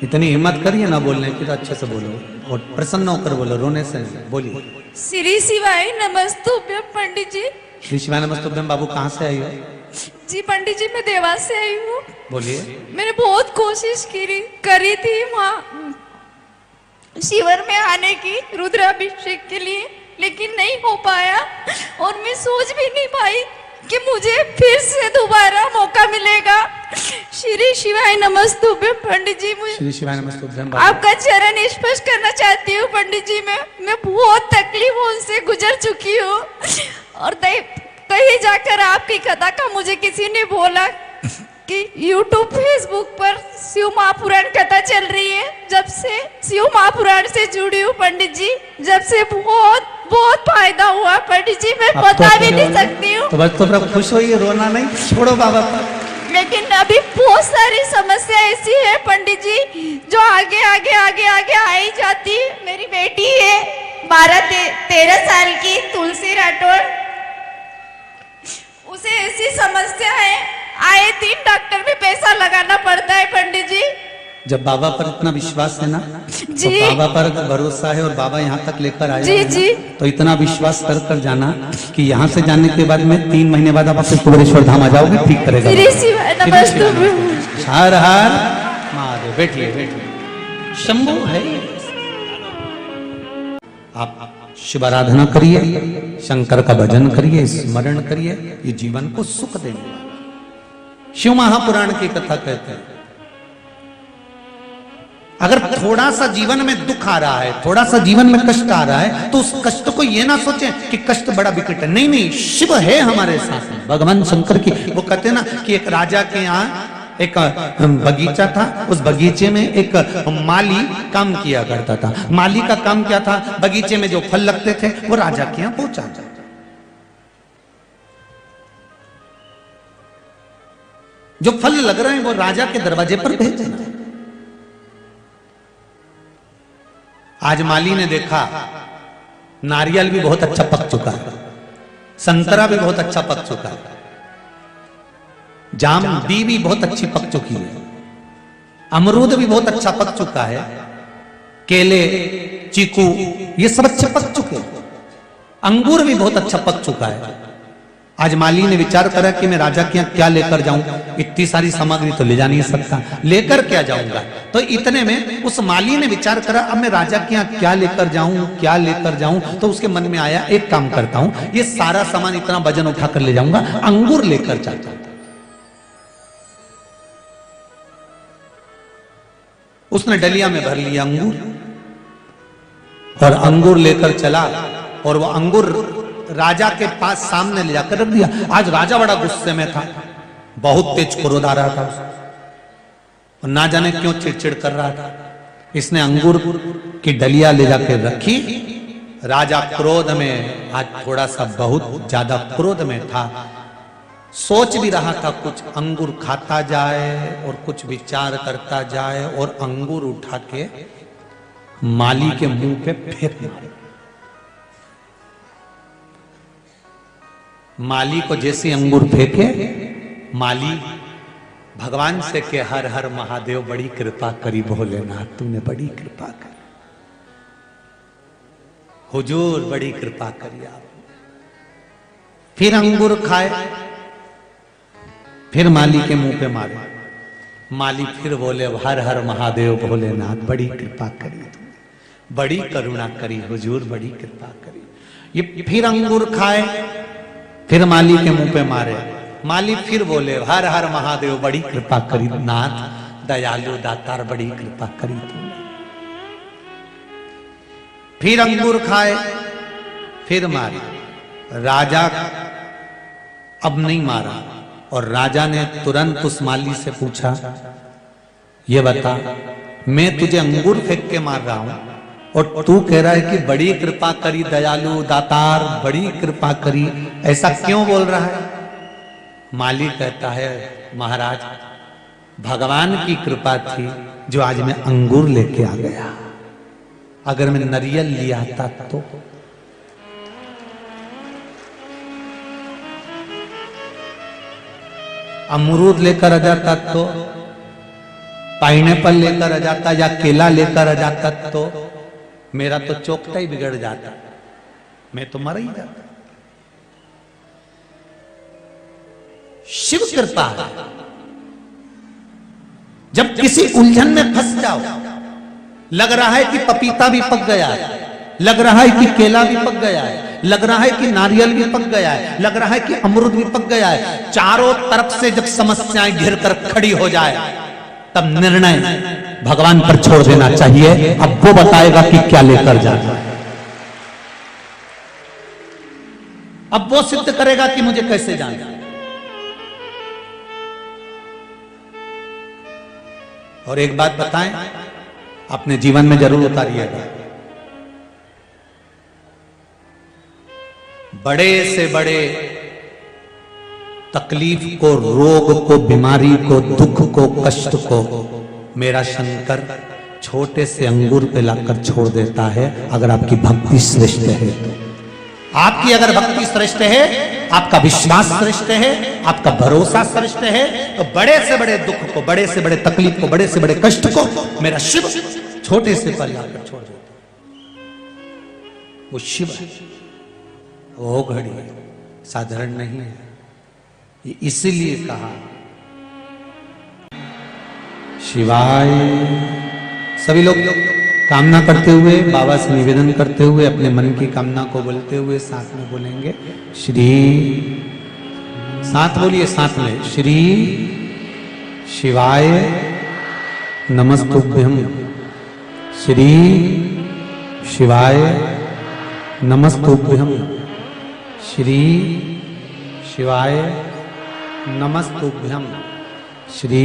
इतनी हिम्मत करिए ना बोलने की, तो अच्छे से बोलो और प्रसन्न होकर बोलो, रोने से नहीं। बोलिए। श्री शिवाय नमस्तुभ्यम पंडित जी। श्री शिवाय नमस्तुभ्यम। बाबू कहाँ से आई हो? जी पंडित जी, मैं देवास से आई हूँ। बोलिए। मैंने बहुत कोशिश करी थी वहाँ शिविर में आने की, रुद्राभिषेक के लिए, लेकिन नहीं हो पाया। और मैं सोच भी नहीं पाई कि मुझे फिर से दोबारा मौका मिलेगा। श्री शिवाय नमस्तुभ्यम पंडित जी। श्री शिवाय नमस्तुभ्यम। आपका चरण स्पर्श करना चाहती हूँ पंडित जी। मैं बहुत तकलीफों से गुजर चुकी हूँ, और कहीं जाकर आपकी कथा का मुझे किसी ने बोला कि YouTube फेसबुक पर शिव महापुराण कथा चल रही है। जब से शिव महापुराण से जुड़ी हूँ पंडित जी, जब से बहुत बहुत फायदा हुआ पंडित जी, मैं बता भी नहीं सकती हूँ। तो बस तो खुश होइए, रोना नहीं, छोड़ो बाबा पर। लेकिन अभी बहुत सारी समस्या ऐसी है पंडित जी, जो आगे आगे आगे आगे आई जाती। मेरी बेटी है 12-13 साल की, तुलसी राठौर, उसे ऐसी समस्या है, आए दिन डॉक्टर में पैसा लगाना पड़ता है पंडित जी। जब बाबा पर इतना विश्वास है ना, जी, तो बाबा पर भरोसा है और बाबा यहाँ तक लेकर आए जी हैं, जी, तो इतना विश्वास कर जाना कि यहाँ से जाने के बाद में 3 महीने बाद आप अपने कुबेरेश्वर धाम आ जाओगे, ठीक करेगा। हर हर महादेव। बैठिए बैठिए। शंभु है। आप शिव आराधना करिए, शंकर का भजन करिए, स्मरण करिए, ये जीवन को सुख देंगे। शिव महापुराण की कथा कहते हैं, अगर थोड़ा सा जीवन में दुख आ रहा है, थोड़ा सा जीवन में कष्ट आ रहा है, तो उस कष्ट को ये ना सोचें कि कष्ट बड़ा विकट है। नहीं नहीं, शिव है हमारे साथ। भगवान शंकर की वो कहते हैं ना कि एक राजा के यहाँ एक बगीचा था, उस बगीचे में एक माली काम किया करता था। माली का काम क्या था? बगीचे में जो फल लगते थे वो राजा के यहाँ पहुंचाता। जो फल लग रहे हैं वो राजा के दरवाजे पर भेजना। आज माली ने देखा नारियल भी बहुत अच्छा पक चुका है, संतरा भी बहुत अच्छा पक चुका है, जाम भी बहुत अच्छी पक चुकी है, अमरूद भी बहुत अच्छा पक चुका है, केले, चीकू ये सब अच्छे पक चुके हैं, अंगूर भी बहुत अच्छा पक चुका है। आज माली ने विचार करा कि मैं राजा के यहाँ क्या लेकर जाऊं, इतनी सारी सामग्री तो ले जा नहीं सकता, लेकर क्या जाऊंगा। तो इतने में उस माली ने विचार करा, अब मैं राजा के यहाँ क्या लेकर जाऊं, क्या लेकर जाऊं। तो उसके मन में आया, एक काम करता हूं, ये सारा सामान इतना वजन उठाकर ले जाऊंगा, अंगूर लेकर जाता हूं। उसने डलिया में भर लिया अंगूर, और अंगूर लेकर चला, और वो अंगूर राजा के पास सामने ले जाकर रख दिया। आज राजा बड़ा गुस्से में था, बहुत तेज क्रोध आ रहा था उसे, और ना जाने क्यों चिड़चिड़ कर रहा था। इसने अंगूर की डलिया ले जाकर रखी। राजा क्रोध में, आज थोड़ा सा बहुत ज्यादा क्रोध में था, सोच भी रहा था कुछ अंगूर खाता जाए और कुछ विचार करता जाए, और अंगूर उठा के माली के मुंह पे फेंक मारे। माली को जैसे अंगूर फेंके, माली भगवान से के हर हर महादेव, बड़ी कृपा करी भोलेनाथ, तूने बड़ी कृपा करी, हुजूर बड़ी कृपा करी आप। फिर अंगूर खाए, फिर माली के मुंह पे मारे। माली फिर बोले, हर हर महादेव भोलेनाथ, बड़ी कृपा करी तूने, बड़ी करुणा करी हुजूर, बड़ी कृपा करी। ये फिर अंगूर खाए, फिर माली के मुंह पे मारे। माली फिर बोले, हर हर महादेव, बड़ी कृपा करी नाथ, दयालु दातार, बड़ी कृपा करी तूने। फिर अंगूर खाए, फिर मारे। राजा अब नहीं मारा, और राजा ने तुरंत उस माली से पूछा, ये बता, मैं तुझे अंगूर फेंक के मार रहा हूं, और तू कह रहा है कि बड़ी कृपा करी दयालु दातार, बड़ी कृपा करी, ऐसा क्यों बोल रहा है? माली कहता है, महाराज भगवान की कृपा थी जो आज मैं अंगूर लेके आ गया, अगर मैं नारियल लिया था तो। अमरूद लेकर आ जाता तो पाइनएप्पल लेकर आ जाता या केला लेकर आ जाता तो मेरा तो चोखटा ही बिगड़ जाता, मैं तो मर ही जाता। शिव कृपा है। जब किसी उलझन में फंस जाओ, लग रहा है कि पपीता भी पक गया है, लग रहा है कि केला भी पक गया है, लग रहा है कि नारियल भी पक गया है, लग रहा है कि अमरूद भी पक गया है, चारों तरफ से जब समस्याएं घिर कर खड़ी हो जाए, तब निर्णय भगवान पर छोड़ देना चाहिए। अब वो बताएगा कि क्या लेकर जाना है, अब वो सिद्ध करेगा कि मुझे कैसे जाना है। और एक बात बताएं, अपने जीवन में जरूर उतारिएगा, बड़े से बड़े तकलीफ को, रोग को, बीमारी को, दुख को, कष्ट को मेरा शंकर छोटे से अंगूर पे लाकर छोड़ देता है, अगर आपकी भक्ति श्रेष्ठ है तो। आपकी अगर भक्ति श्रेष्ठ है, आपका विश्वास श्रेष्ठ है, आपका भरोसा श्रेष्ठ है, तो बड़े से बड़े दुख को, बड़े से बड़े तकलीफ को, बड़े से बड़े कष्ट को मेरा शिव छोटे से पर लाकर छोड़ देता। वो शिव है, वो घड़ी साधारण नहीं है। ये इसीलिए कहा शिवाय। सभी लोग कामना करते हुए, बाबा से निवेदन करते हुए, अपने मन की कामना को बोलते हुए साथ में बोलेंगे श्री, साथ बोलिए, साथ में, श्री शिवाय नमस्तुभ्यं, श्री शिवाय नमस्तुभ्यं, श्री शिवाय नमस्तुभ्यं, श्री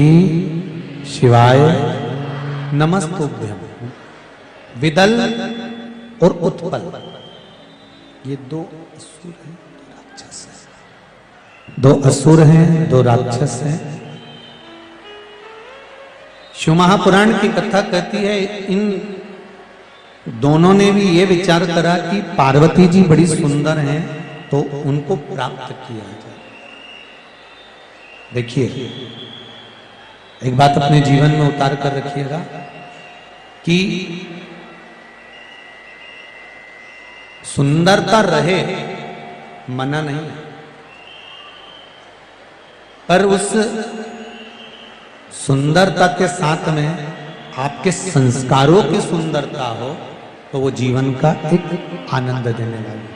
शिवाय नमस्तुभ्यं। विदल और उत्पल ये दो असुर हैं, राक्षस हैं, दो असुर हैं, दो राक्षस हैं। शिव महापुराण की कथा कहती है, इन दोनों ने भी ये विचार करा कि पार्वती जी बड़ी सुंदर हैं, तो उनको प्राप्त किया जाए। देखिए, एक बात अपने जीवन में उतार कर रखिएगा कि सुंदरता रहे, मना नहीं, पर उस सुंदरता के साथ में आपके संस्कारों की सुंदरता हो, तो वो जीवन का एक आनंद देने वाली।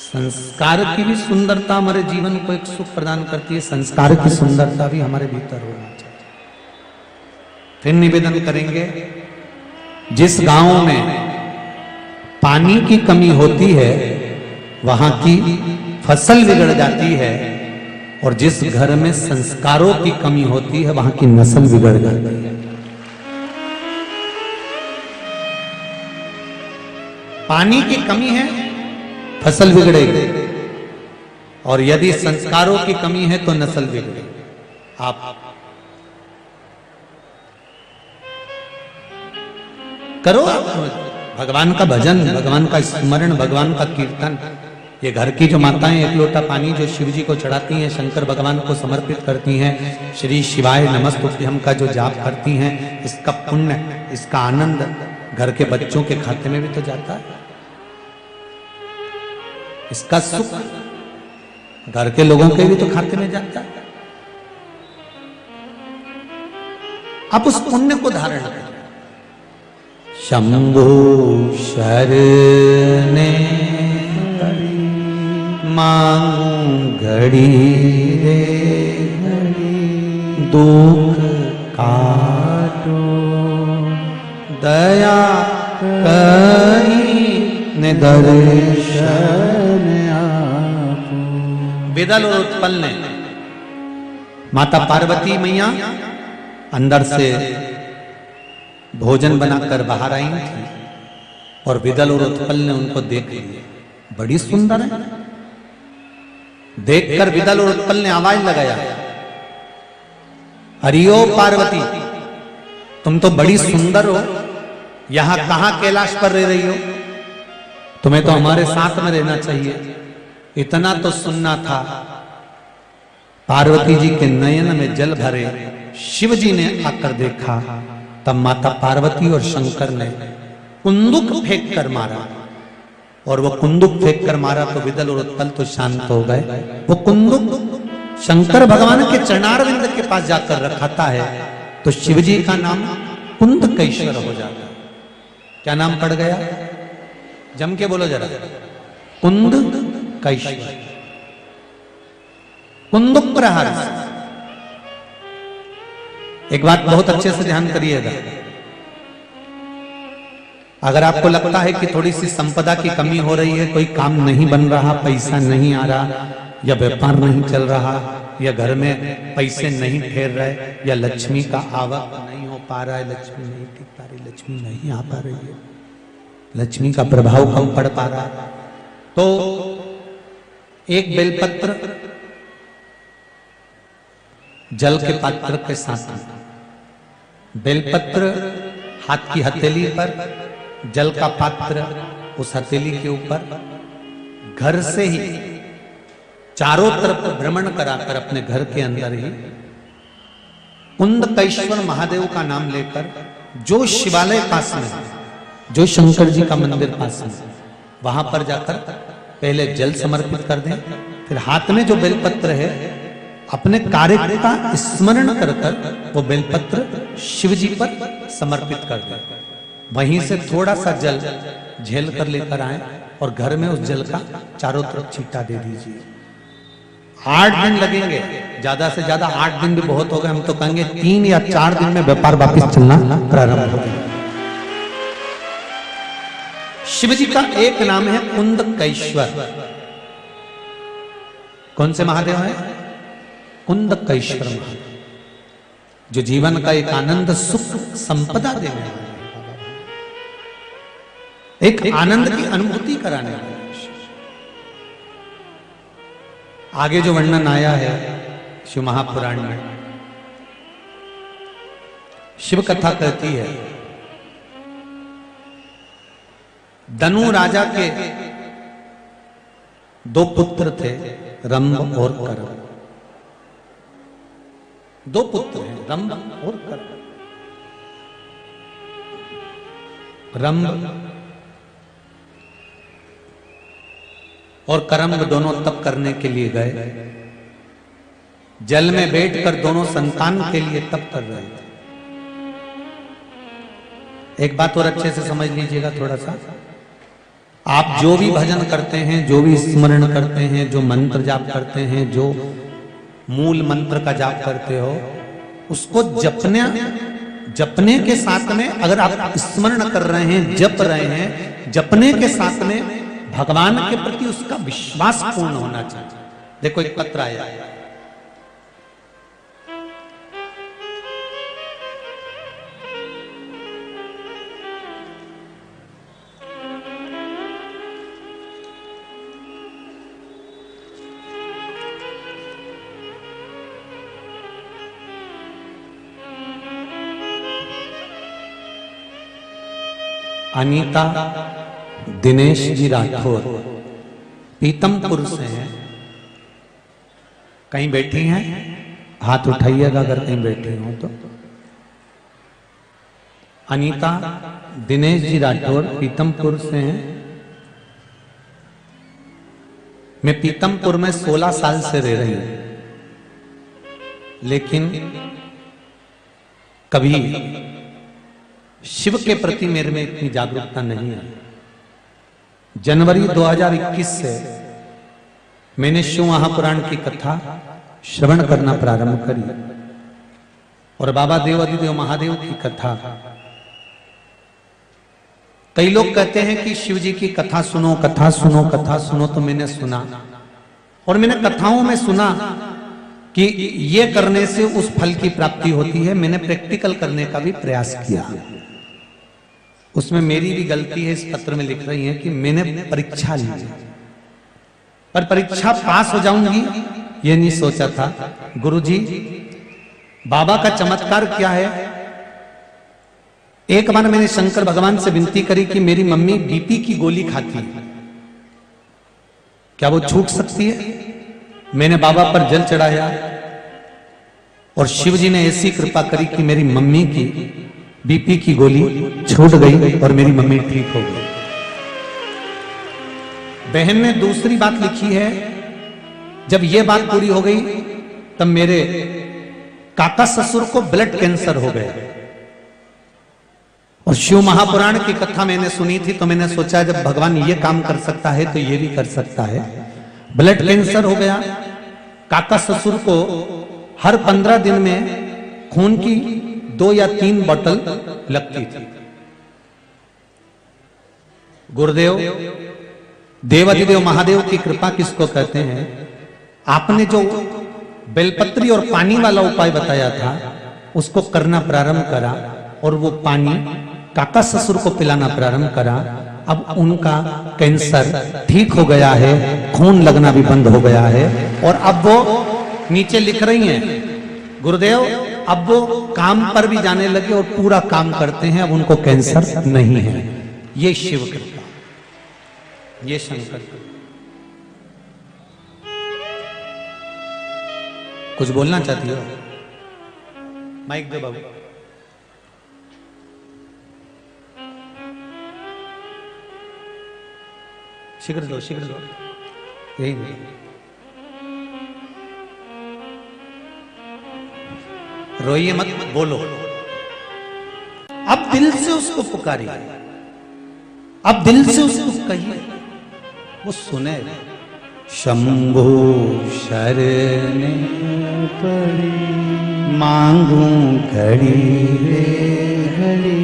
संस्कार की भी सुंदरता हमारे जीवन को एक सुख प्रदान करती है, संस्कार की सुंदरता भी हमारे भीतर होना चाहिए। फिर निवेदन करेंगे, जिस गांव में पानी की कमी होती है वहां की फसल बिगड़ जाती है, और जिस घर में संस्कारों की कमी होती है वहां की नस्ल बिगड़ जाती है। पानी की कमी है, फसल बिगड़ेगी, और यदि संस्कारों की कमी है तो नस्ल बिगड़ेगी। आप करो भगवान का भजन, भगवान का स्मरण, भगवान का कीर्तन। ये घर की जो माताएं एक लोटा पानी जो शिव जी को चढ़ाती हैं, शंकर भगवान को समर्पित करती हैं, श्री शिवाय नमस्तुभ्यं का जो जाप करती हैं, इसका पुण्य, इसका आनंद घर के बच्चों के खाते में भी तो जाता है। इसका सुख घर के लोगों के भी तो खाते में जाता है। आप उस पुण्य को धारण करें। शंभु शरणे मांगू घड़ी रे घड़ी, दुख काटो दया करी निदर्शन आपो। विदल और उत्पल ने माता पार्वती मैया अंदर से भोजन बनाकर बाहर आई थी, और विदल और उत्पल ने उनको देख लिया, बड़ी सुंदर है। देखकर विदल और उत्पल ने आवाज लगाया, हरिओ पार्वती, तुम तो बड़ी सुंदर हो, यहां कहां कैलाश पर रह रही हो? तुम्हें तो हमारे साथ में रहना चाहिए। इतना तो सुनना था, पार्वती जी के नयन में जल भरे। शिव जी ने आकर देखा, तब माता पार्वती और शंकर ने कुंदुक फेंक कर मारा, और वो कुंदुक फेंक कर मारा तो विदल और उत्पल तो शांत हो गए। वो कुंदुक शंकर भगवान के चरणारविंद के पास जाकर रखाता है तो शिव जी का नाम कुंदकेश्वर हो जाता है। क्या नाम पड़ गया? जम के बोलो जरा, कुंदकेश्वर, कुंदुक प्रहार। एक बात बहुत अच्छे से ध्यान करिएगा, अगर आपको लगता है कि थोड़ी सी संपदा की कमी हो रही है, कोई काम नहीं बन रहा, पैसा नहीं आ रहा, या व्यापार नहीं चल रहा, या घर में पैसे नहीं फेर रहे, या लक्ष्मी का आवक नहीं हो पा रहा है, लक्ष्मी नहीं टिक पा रही, लक्ष्मी नहीं आ पा रही है, लक्ष्मी का प्रभाव कम पड़ पा रहा, तो एक बेलपत्र जल के पात्र के साथ, बेलपत्र हाथ की हथेली पर, जल का पात्र उस हथेली के ऊपर, घर से ही चारों तरफ भ्रमण कराकर अपने घर के अंदर ही कुंदकेश्वर महादेव का नाम लेकर, जो शिवालय पास में, जो शंकर जी का मंदिर पास में, वहां पर जाकर पहले जल समर्पित कर दें, फिर हाथ में जो बेलपत्र है अपने कार्य का स्मरण कर कर वो बेलपत्र शिव जी पर समर्पित कर दें। वहीं से थोड़ा सा जल झेल कर लेकर आए और घर में उस जल का चारों तरफ छींटा दे दीजिए। 8 दिन लगेंगे, ज्यादा से ज्यादा 8 दिन भी बहुत हो गए, हम तो कहेंगे 3 या 4 दिन में व्यापार वापस चलना प्रारंभ हो गया। शिव जी का एक नाम है कुंदकेश्वर। कौन से महादेव है? कुंदकेश्वर महादेव, जो जीवन का एक आनंद सुख संपदा देने वाले, एक आनंद की अनुभूति कराने वाले। आगे जो वर्णन आया है शिव महापुराण में, शिव कथा कहती है दनु राजा के 2 पुत्र थे, रंभ और करम। 2 पुत्र हैं, रंभ और करम। रंभ और करम्ब दोनों तप करने के लिए गए, जल में बैठकर दोनों संतान के लिए तप कर रहे थे। एक बात और अच्छे से समझ लीजिएगा थोड़ा सा, आप जो भी भजन करते हैं, जो भी स्मरण करते हैं, जो मंत्र जाप करते हैं, जो मूल मंत्र का जाप करते हो, उसको जपने के साथ में, अगर आप स्मरण कर रहे हैं, जप रहे हैं, जपने के साथ में भगवान के प्रति उसका विश्वास पूर्ण होना चाहिए। देखो एक पत्र आया, अनीता दिनेश जी राठौर पीतमपुर से हैं। कहीं बैठी हैं? हाथ उठाइएगा अगर कहीं बैठी हो तो। अनीता दिनेश जी राठौर पीतमपुर से हैं। मैं पीतमपुर में 16 साल से रह रही हूं, लेकिन कभी शिव के प्रति मेरे में इतनी जागरूकता नहीं आई। जनवरी 2021 से मैंने शिव महापुराण की कथा श्रवण करना प्रारंभ करी और बाबा देवाधिदेव महादेव की कथा। कई लोग कहते हैं कि शिव जी की कथा सुनो, कथा सुनो, कथा सुनो, तो मैंने सुना और मैंने कथाओं में सुना कि ये करने से उस फल की प्राप्ति होती है। मैंने प्रैक्टिकल करने का भी प्रयास किया। उसमें मेरी भी गलती है, इस पत्र में लिख रही है कि मैंने परीक्षा ली, पर परीक्षा पास हो जाऊंगी ये नहीं सोचा था। गुरुजी, बाबा का चमत्कार क्या है, एक बार मैंने शंकर भगवान से विनती करी कि मेरी मम्मी बीपी की गोली खाती है, क्या वो छूट सकती है? मैंने बाबा पर जल चढ़ाया और शिव जी ने ऐसी कृपा करी कि मेरी मम्मी की बीपी की गोली छूट गई और मेरी मम्मी ठीक हो गई। बहन ने दूसरी बात लिखी है, जब यह बात पूरी हो गई तब मेरे काका ससुर को ब्लड कैंसर हो गया और शिव महापुराण की कथा मैंने सुनी थी तो मैंने सोचा जब भगवान ये काम कर सकता है तो ये भी कर सकता है। ब्लड कैंसर हो गया। काका ससुर को हर 15 दिन में खून की 2 या 3 बोतल लगती थी। गुरुदेव देवाधिदेव महादेव की कृपा किसको कहते हैं? आपने जो बेलपत्री और पानी वाला उपाय बताया था उसको करना प्रारंभ करा और वो पानी काका ससुर को पिलाना प्रारंभ करा। अब उनका कैंसर ठीक हो गया है, खून लगना भी बंद हो गया है और अब वो नीचे लिख रही हैं गुरुदेव, अब वो काम पर भी जाने लगे और पूरा काम करते हैं, अब उनको कैंसर नहीं है। ये शिव कृपा, ये शंकर। कुछ बोलना चाहती हो? माइक दो बाबू। शीघ्र दो, शीघ्र दो। यही नहीं, रोइए मत, बोलो। अब दिल से उसको पुकारिए, अब दिल से उसको कहिए, वो सुने। शंभो शरण पड़ी मांगू घड़ी रे घड़ी,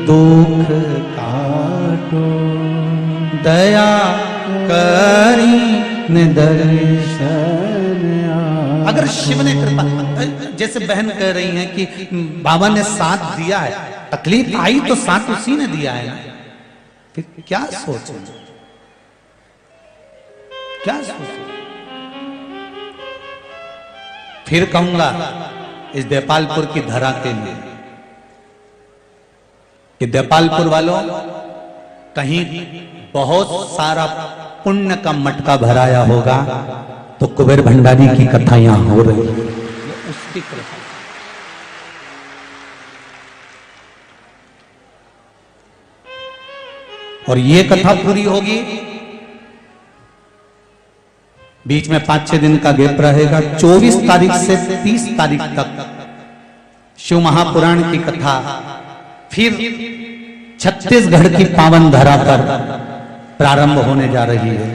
दुख काटो दया करी निदर्शन। अगर शिव ने कृपा, जैसे बहन कह रही हैं कि बाबा ने साथ दिया है, तकलीफ आई तो साथ उसी ने दिया है ना, फिर क्या सोचो, क्या सोचो। फिर कहूंगा इस देपालपुर की धरा के लिए कि देपालपुर वालों, कहीं बहुत सारा पुण्य का मटका भराया होगा तो कुबेर भंडारी की कथा यहां हो रही है, उसकी कृपा। और ये कथा पूरी होगी, बीच में 5-6 दिन का गैप रहेगा। 24 तारीख से 30 तारीख तक शिव महापुराण की कथा फिर छत्तीसगढ़ की पावन धरा पर प्रारंभ होने जा रही है।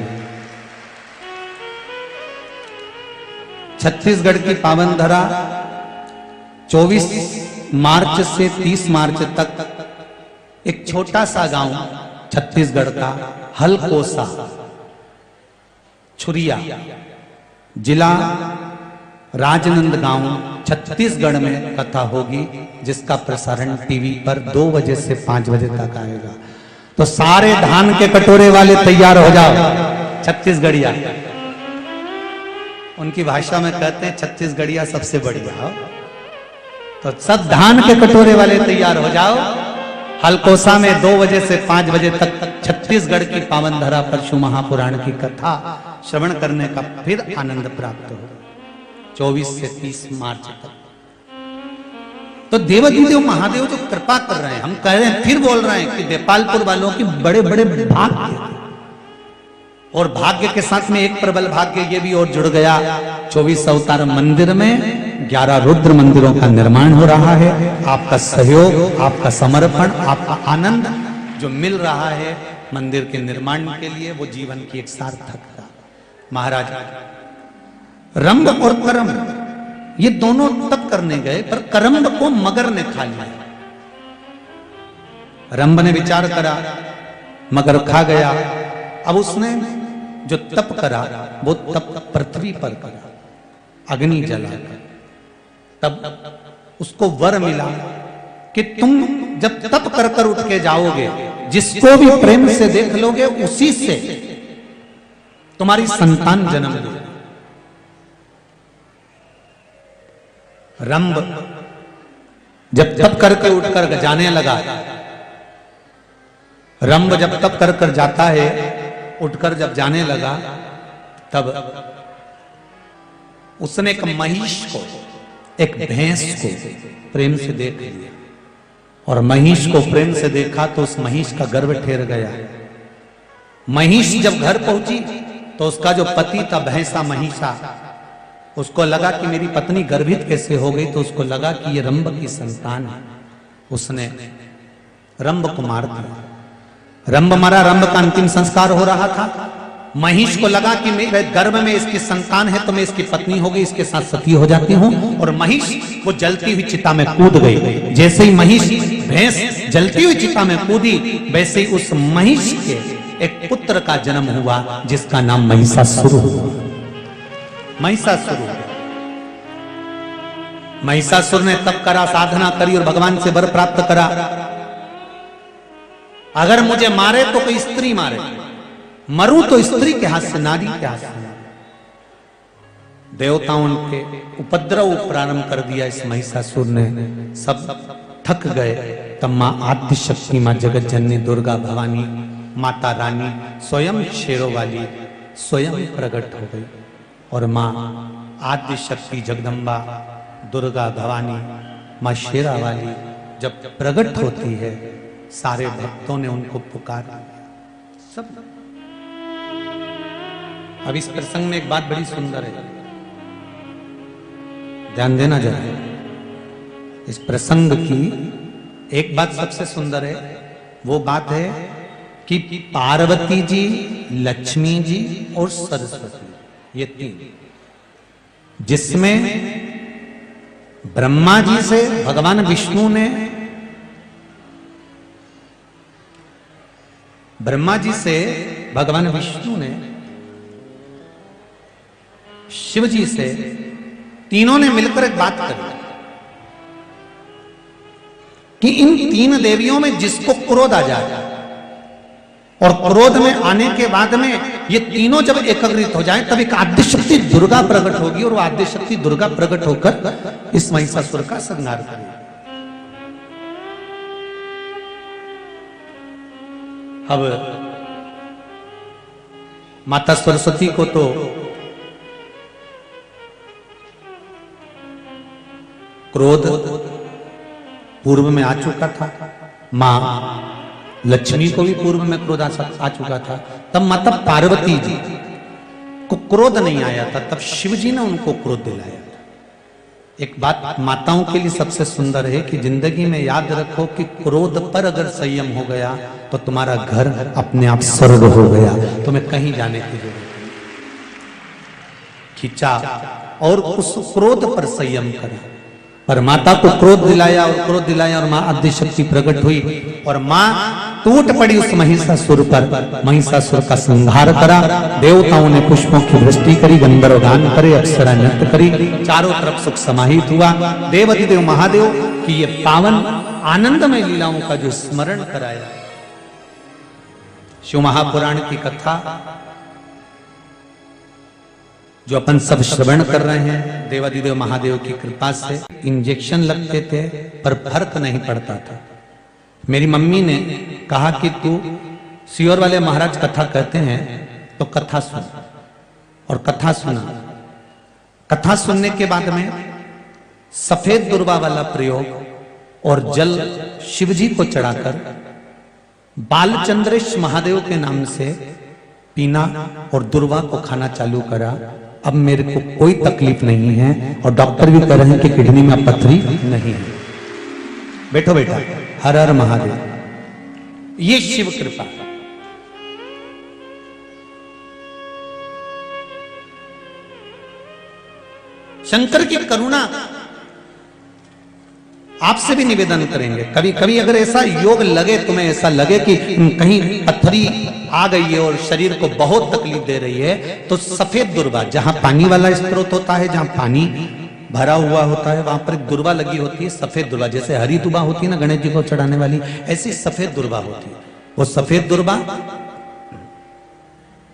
छत्तीसगढ़ की पावन धरा 24 मार्च से 30 मार्च तक एक छोटा सा गांव छत्तीसगढ़ का हलकोसा, छुरिया, जिला राजनांदगांव, छत्तीसगढ़ में कथा होगी, जिसका प्रसारण टीवी पर 2 बजे से 5 बजे तक आएगा। तो सारे धान के कटोरे वाले तैयार हो जाओ। छत्तीसगढ़िया, उनकी भाषा में कहते हैं छत्तीसगढ़िया सबसे बढ़िया। तो सब धान के कटोरे वाले तैयार हो जाओ। हलकोसा में 2 बजे से 5 बजे तक छत्तीसगढ़ की पावन धरा पर शिव महापुराण की कथा श्रवण करने का फिर आनंद प्राप्त हो। 24 से 30 मार्च तक। तो देवाधिदेव महादेव जो कृपा कर रहे हैं, हम कह रहे हैं, फिर बोल रहे हैं कि देपालपुर वालों की बड़े बड़े भाग्य, और भाग्य के साथ में एक प्रबल भाग्य ये भी और जुड़ गया। 24 अवतार मंदिर में 11 रुद्र मंदिरों का निर्माण हो रहा है। आपका सहयोग, आपका समर्पण, आपका आनंद जो मिल रहा है मंदिर के निर्माण के लिए, वो जीवन की एक सार्थकता। महाराज, रंभ और करम ये दोनों तप करने गए, पर करम्ब को मगर ने खा लिया। रंभ ने विचार करा, मगर खा गया। अब उसने जो तप करा वो तप पृथ्वी पर करा, अग्नि जलाकर। तब उसको वर मिला कि तुम जब तप कर कर उठ के जाओगे, जिसको भी प्रेम से देख लोगे, उसी से तुम्हारी संतान जन्म लेगी। रंभ जब तप करके उठकर जाने लगा, रंभ जब तप कर कर जाता है, उठकर जब जाने लगा, तब उसने एक महिष को, एक भैंस को प्रेम से देख लिया, और महिष को प्रेम से देखा तो उस महिष का गर्भ ठेर गया। महिष जब घर पहुंची तो उसका जो पति था भैंसा महिषा, उसको लगा कि मेरी पत्नी गर्भित कैसे हो गई, तो उसको लगा कि ये रंभ की संतान है। उसने रंभ को मार दिया। रंभ मरा, रंभ का अंतिम संस्कार हो रहा था। महिष को लगा कि मेरे गर्भ में इसकी संतान है तो मैं इसकी पत्नी हो गई, इसके साथ सती हो जाती हूं, और महिष वो जलती हुई चिता में कूद गई। जैसे ही महिष भैंस जलती हुई चिता में कूदी, वैसे ही उस महिष के एक पुत्र का जन्म हुआ जिसका नाम महिषासुर हुआ। महिषासुर, महिषासुर ने तप करा, साधना करी और भगवान से वर प्राप्त करा, अगर मुझे मारे तो कोई स्त्री मारे, मरूं तो स्त्री के हाथ से, नारी के हाथ से। देवताओं के उपद्रव प्रारंभ कर दिया इस महिषासुर ने, सब थक गए। तब मां आद्य शक्ति, मां जगत जननी दुर्गा भवानी, माता रानी स्वयं शेरों वाली स्वयं प्रकट हो गई। और मां आद्य शक्ति जगदम्बा दुर्गा भवानी मां शेरा वाली जब प्रकट होती है, सारे भक्तों ने उनको पुकारा। सब अब इस प्रसंग में एक बात बड़ी सुंदर है, ध्यान देना जरा। इस प्रसंग की एक बात सबसे सुंदर है, वो बात है कि पार्वती जी, लक्ष्मी जी और सरस्वती, ये तीन, जिसमें ब्रह्मा जी से भगवान विष्णु ने, ब्रह्मा जी से भगवान विष्णु ने शिव जी से, तीनों ने मिलकर एक बात करी कि इन तीन देवियों में जिसको क्रोध आ जाए, और क्रोध में आने के बाद में ये तीनों जब एकत्रित हो जाए तब एक आद्य शक्ति दुर्गा प्रकट होगी, और वो आद्य शक्ति दुर्गा प्रकट होकर इस महिषासुर का संहार करेगी। अब माता सरस्वती को तो क्रोध पूर्व में आ चुका था, मां लक्ष्मी को भी पूर्व में क्रोध आ चुका था, तब माता पार्वती जी को क्रोध नहीं आया था, तब शिव जी ने उनको क्रोध दिलाया था। एक बात माताओं के लिए सबसे सुंदर है कि जिंदगी में याद रखो कि क्रोध पर अगर संयम हो गया तो तुम्हारा घर अपने आप स्वर्ग हो गया, तुम्हें कहीं जाने की जरूरत नहीं। खींचा और उस क्रोध पर संयम करा, पर माता को क्रोध दिलाया और क्रोध दिलाया, और मां आद्य शक्ति प्रकट हुई और मां टूट पड़ी उस महिषासुर पर। महिषासुर का संहार करा, देवताओं ने पुष्पों की वृष्टि करी, गंधर्व गान करे, अप्सरा नृत्य करी, चारों तरफ सुख समाहित हुआ। देवाधिदेव महादेव की ये पावन आनंदमय लीलाओं का जो स्मरण कराया, शिव महापुराण की कथा जो अपन सब श्रवण कर रहे हैं, देवाधिदेव महादेव की कृपा से इंजेक्शन लगते थे पर फर्क नहीं पड़ता था। मेरी मम्मी ने कहा कि तू सियोर वाले महाराज कथा कहते हैं तो कथा सुन, और कथा सुना। कथा सुनने के बाद में सफेद दुर्वा वाला प्रयोग और जल शिव जी को चढ़ाकर बालचंद्रेश महादेव के नाम से पीना और दुर्वा को खाना चालू करा। अब मेरे को कोई तकलीफ नहीं है, और डॉक्टर भी कह रहे हैं कि किडनी में पथरी नहीं है। बैठो बेटा, हर हर महादेव। ये शिव कृपा। शंकर की करुणा आपसे भी निवेदन करेंगे। कभी कभी अगर ऐसा योग लगे, तुम्हें ऐसा लगे कि कहीं पथरी आ गई है और शरीर को बहुत तकलीफ दे रही है, तो सफेद दुर्वा, जहां पानी वाला स्रोत होता है, जहां पानी भरा हुआ होता है, वहां पर एक दुर्वा लगी होती है, सफेद दुर्वा। जैसे हरी दुर्वा होती है ना गणेश जी को चढ़ाने वाली, ऐसी सफेद दुर्वा होती है। वो सफेद दुर्वा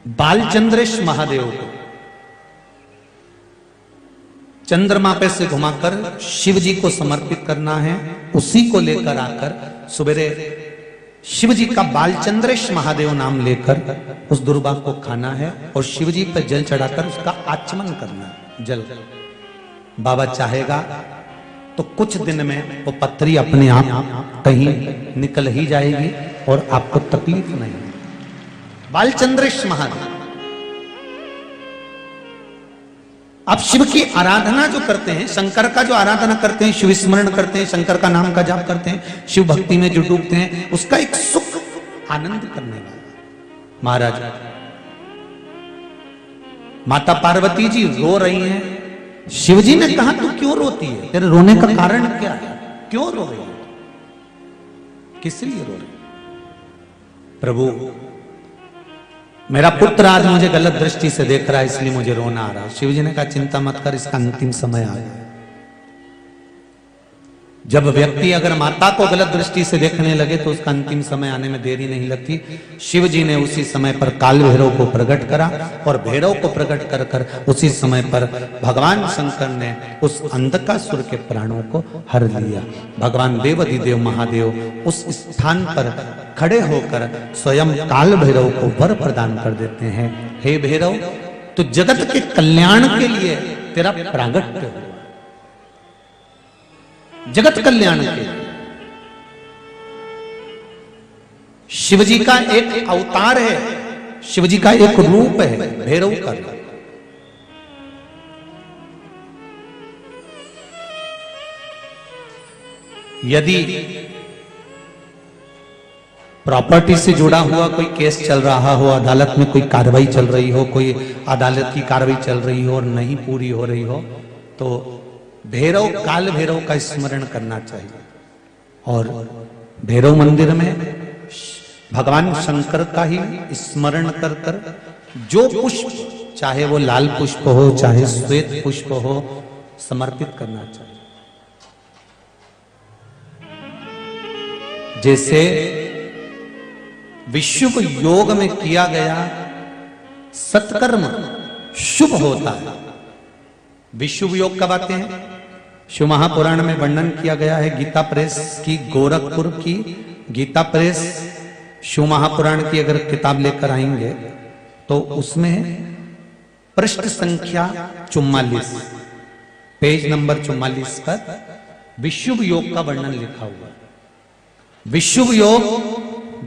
बालचंद्रेश महादेव को चंद्रमा पे से घुमाकर शिव जी को समर्पित करना है। उसी को लेकर आकर सुबेरे शिव जी का बालचंद्रेश महादेव नाम लेकर उस दुर्वा को खाना है, और शिव जी पर जल चढ़ाकर उसका आचमन करना है। जल बाबा चाहेगा तो कुछ दिन में वो पथरी अपने आप कहीं निकल ही जाएगी और आपको तकलीफ नहीं। बालचंद्रेश महादेव आप शिव की आराधना जो करते हैं, शंकर का जो आराधना करते हैं, शिव स्मरण करते हैं, शंकर का नाम का जाप करते हैं, शिव भक्ति में जो डूबते हैं, उसका एक सुख आनंद करने वाला महाराज। माता पार्वती जी रो रही हैं, शिव जी ने कहा तू क्यों रोती है, तेरे रोने का कारण क्या है, क्यों रो रही है, किस लिए रो रही है? प्रभु मेरा पुत्र आज मुझे गलत दृष्टि से देख रहा है इसलिए मुझे रोना आ रहा है। शिव जी ने कहा चिंता मत कर, इसका अंतिम समय आ गया। जब व्यक्ति अगर माता को गलत दृष्टि से देखने लगे तो उसका अंतिम समय आने में देरी नहीं लगती। शिव जी ने उसी समय पर काल भैरव को प्रकट करा और भैरव को प्रकट कर कर उसी समय पर भगवान शंकर ने उस अंधकासुर के प्राणों को हर लिया। भगवान देवाधिदेव महादेव उस स्थान पर खड़े होकर स्वयं काल भैरव को वर प्रदान कर देते हैं, हे भैरव तो जगत के कल्याण के लिए तेरा प्रागट्य हो, जगत कल्याण के। शिव जी का एक अवतार है, शिव जी का एक रूप है भैरव का। यदि प्रॉपर्टी से जुड़ा हुआ कोई केस चल रहा हो, अदालत में कोई कार्रवाई चल रही हो, कोई अदालत की कार्रवाई चल रही हो और नहीं पूरी हो रही हो, तो भैरव काल भैरव का स्मरण करना चाहिए। और भैरव मंदिर में भगवान शंकर का ही स्मरण कर कर जो पुष्प, चाहे वो लाल पुष्प हो चाहे श्वेत पुष्प हो, समर्पित करना चाहिए। जैसे विशुभ योग में किया गया सत्कर्म शुभ होता है। विशुभ योग कब आते हैं? शिव महापुराण में वर्णन किया गया है। गीता प्रेस की, गोरखपुर की गीता प्रेस शिव महापुराण की अगर किताब लेकर आएंगे तो उसमें पृष्ठ संख्या 44, पेज नंबर 44 पर विशुभ योग का वर्णन लिखा हुआ है। विशुभ योग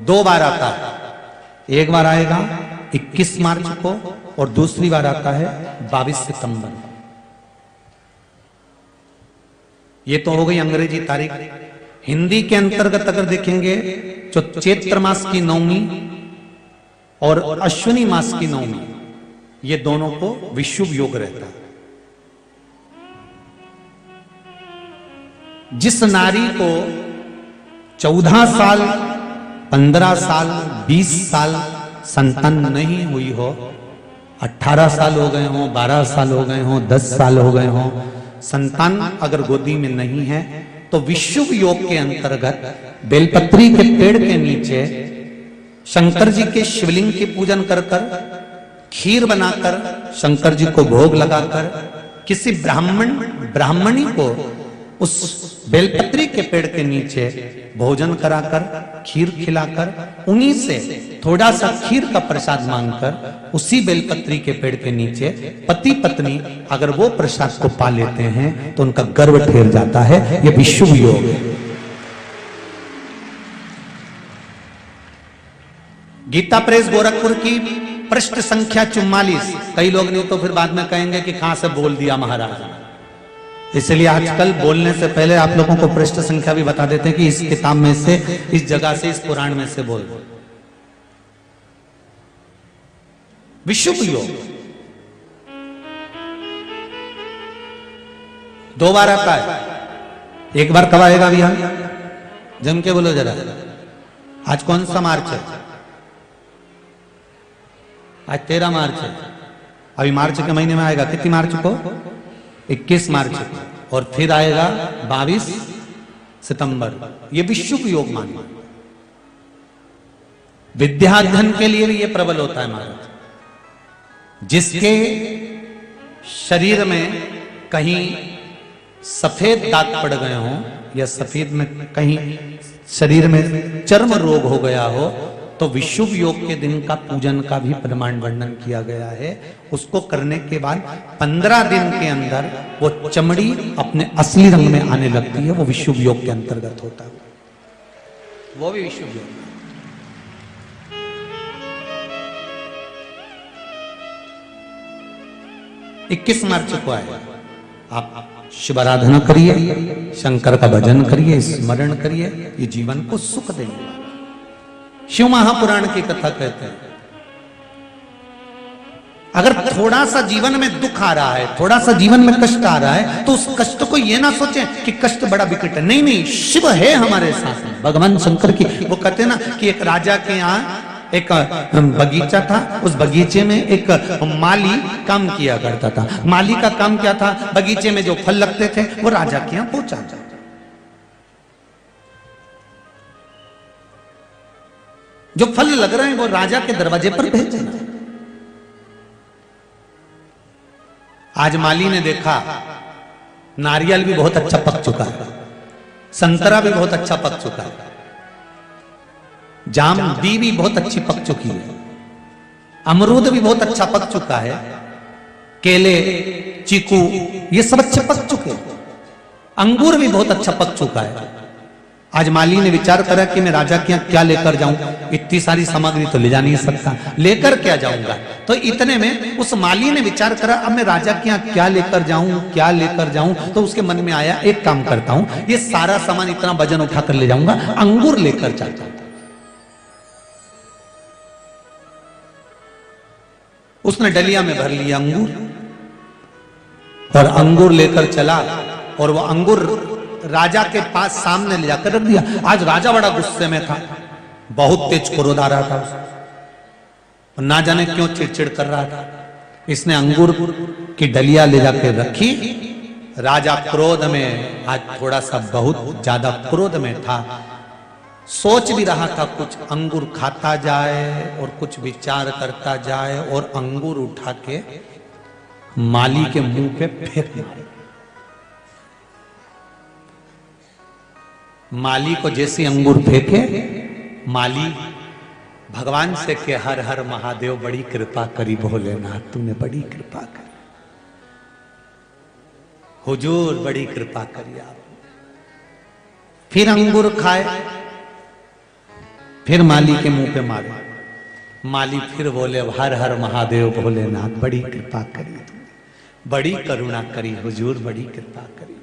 2 बार आता है, एक बार आएगा 21 मार्च को और दूसरी बार आता है 22 सितंबर। ये तो हो गई अंग्रेजी तारीख। हिंदी के अंतर्गत अगर देखेंगे जो चैत्र मास की नवमी और अश्विनी मास की नवमी, ये दोनों को विशुभ योग रहता है। जिस नारी को 14 साल, 15 साल, 20 साल संतान नहीं हुई हो, 18 साल हो गए हो, 12 साल हो गए हो, 10 साल हो गए हो, संतान अगर गोदी में नहीं है तो विशुभ योग के अंतर्गत बेलपत्री के पेड़ के नीचे शंकर जी के शिवलिंग की पूजन कर कर, खीर बनाकर शंकर जी को भोग लगाकर, किसी ब्राह्मणी को उस बेलपत्री के पेड़ के नीचे भोजन कराकर, खीर खिलाकर, उन्हीं से थोड़ा सा खीर का प्रसाद मांगकर उसी बेलपत्री के पेड़ के नीचे पति पत्नी अगर वो प्रसाद को पा लेते हैं तो उनका गर्व ठहर जाता है। ये विशुभ योग है। गीता प्रेस गोरखपुर की पृष्ठ संख्या 44। कई लोग नहीं तो फिर बाद में कहेंगे कि कहां से बोल दिया महाराज, इसलिए आजकल बोलने से पहले आप लोगों को पृष्ठ संख्या भी बता देते हैं कि इस किताब में से, इस जगह से, इस पुराण में से बोल। विशुभ योग 2 बार आता है। एक बार कब आएगा भैया? जम के बोलो जरा। आज कौन सा मार्च है? आज 13 मार्च है। अभी मार्च के महीने में आएगा। कितनी मार्च को? 21 मार्च को। और फिर आएगा 22 सितंबर। ये विशुभ योग मानिए। विद्याध्ययन के लिए भी ये प्रबल होता है महाराज। जिसके शरीर में कहीं सफेद दाग पड़ गए हो या सफेद में कहीं शरीर में चर्म रोग हो गया हो, तो विशुभ योग के दिन का पूजन का भी प्रमाण वर्णन किया गया है। उसको करने के बाद 15 दिन के अंदर वो चमड़ी अपने असली रंग में आने लगती है। वो विशुभ योग के अंतर्गत होता है, वो भी विशुभ योग। 21 मार्च को आए, आप शिव आराधना करिए, शंकर का भजन करिए, स्मरण करिए, ये जीवन को सुख देंगे। शिव महापुराण की कथा कहते हैं अगर थोड़ा सा जीवन में दुख आ रहा है, थोड़ा सा जीवन में कष्ट आ रहा है, तो उस कष्ट को ये ना सोचें कि कष्ट बड़ा विकट है। नहीं नहीं, शिव है हमारे साथ में। भगवान शंकर की वो कहते हैं ना कि एक राजा के यहाँ एक बगीचा था, उस बगीचे में एक माली काम किया करता था। माली का काम क्या था, बगीचे में जो फल लगते थे वो राजा के यहाँ पहुंचा जाता। जो फल लग रहे हैं वो राजा के दरवाजे पर भेजना। आज माली ने देखा नारियल भी बहुत अच्छा पक चुका है, संतरा भी बहुत अच्छा पक चुका है, जाम भी बहुत अच्छी पक चुकी है, अमरूद भी बहुत अच्छा पक चुका है, केले, चीकू ये सब अच्छे पक चुके हैं, अंगूर भी बहुत अच्छा पक चुका है। आज माली ने विचार करा कि मैं राजा के यहाँ क्या लेकर जाऊं, इतनी सारी सामग्री तो ले जा नहीं सकता, लेकर क्या जाऊंगा। तो इतने में उस माली ने विचार करा अब मैं राजा के यहाँ क्या लेकर जाऊं, क्या लेकर जाऊं। तो उसके मन में आया एक काम करता हूं, ये सारा सामान इतना वजन उठाकर ले जाऊंगा, अंगूर लेकर जाता हूं। उसने डलिया में भर लिया अंगूर और अंगूर लेकर चला और वो अंगूर राजा के पास सामने ले जाकर रख दिया। आज राजा बड़ा गुस्से में था, बहुत तेज क्रोध आ रहा था उसे, ना जाने क्यों चिड़चिड़ कर रहा था। इसने अंगूर की डलिया ले जाकर रखी। राजा क्रोध में, आज थोड़ा सा बहुत ज्यादा क्रोध में था, सोच भी रहा था कुछ अंगूर खाता जाए और कुछ विचार करता जाए और अंगूर उठा के माली के मुंह पे फेंक मारे। माली को जैसे अंगूर फेंके, माली भगवान से के हर हर महादेव बड़ी कृपा करी भोलेनाथ, तुमने बड़ी कृपा करी, हुजूर बड़ी कृपा करी आप। फिर अंगूर खाए, फिर माली के मुंह पे मारे। माली फिर बोले हर हर महादेव भोलेनाथ बड़ी कृपा करी तुमने, बड़ी करुणा करी हुजूर, बड़ी कृपा करी।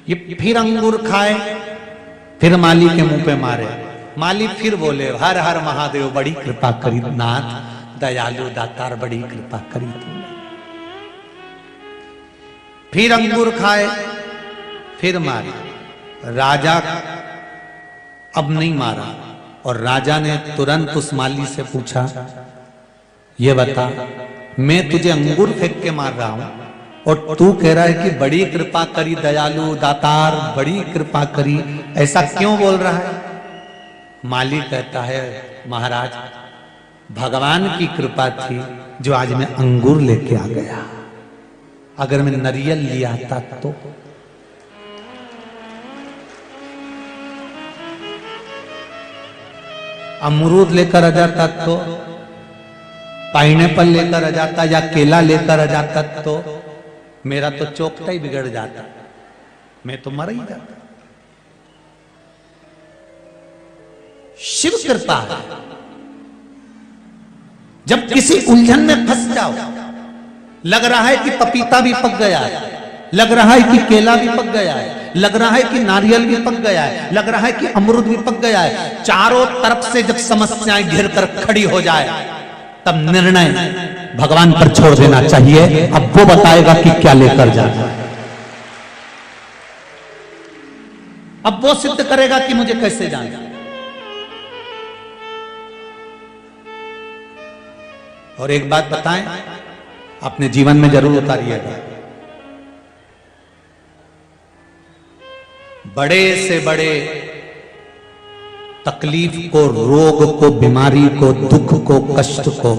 ये फिर अंगूर खाए, फिर माली के मुंह पे मारे। माली फिर बोले हर हर महादेव बड़ी कृपा करी नाथ, दयालु दातार बड़ी कृपा करी तुमने। फिर अंगूर खाए, फिर मारे। राजा अब नहीं मारा और राजा ने तुरंत उस माली से पूछा, ये बता मैं तुझे अंगूर फेंक के मार रहा हूं और तू कह रहा है कि बड़ी कृपा करी दयालु दातार, बड़ी कृपा करी, ऐसा क्यों बोल रहा है? माली कहता है महाराज भगवान की कृपा थी जो आज मैं अंगूर लेके आ गया, अगर मैं नारियल लिया आता तो। अमरूद लेकर आ जाता तो, पाइनएप्पल लेकर आ जाता या केला लेकर आ जाता तो मेरा तो चौकता ही बिगड़ जाता, मैं तो मर ही जाता। शिव कृपा है। जब किसी उलझन में फंस जाओ, लग रहा है कि पपीता भी पक गया है, लग रहा है कि केला भी पक गया है, लग रहा है कि नारियल भी पक गया है, लग रहा है कि अमरूद भी पक गया है, चारों तरफ से जब समस्याएं घिर कर खड़ी हो जाए, तब निर्णय भगवान पर छोड़ देना चाहिए। अब वो बताएगा कि क्या लेकर जाना है, अब वो सिद्ध करेगा कि मुझे कैसे जाना। और एक बात बताएं, अपने जीवन में जरूर उतारिएगा, बड़े से बड़े तकलीफ को, रोग को, बीमारी को, दुख को, कष्ट को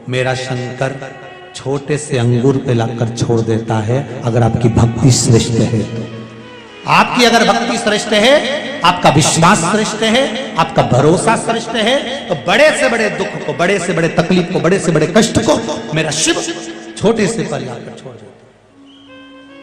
मेरा शंकर छोटे से अंगूर पे लाकर छोड़ देता है, अगर आपकी भक्ति श्रेष्ठ है तो। आपकी अगर भक्ति श्रेष्ठ है, आपका विश्वास श्रेष्ठ है, आपका भरोसा श्रेष्ठ है, तो बड़े से बड़े दुख को, बड़े से बड़े तकलीफ को, बड़े से बड़े कष्ट को मेरा शिव छोटे से पर लाकर छोड़ देता।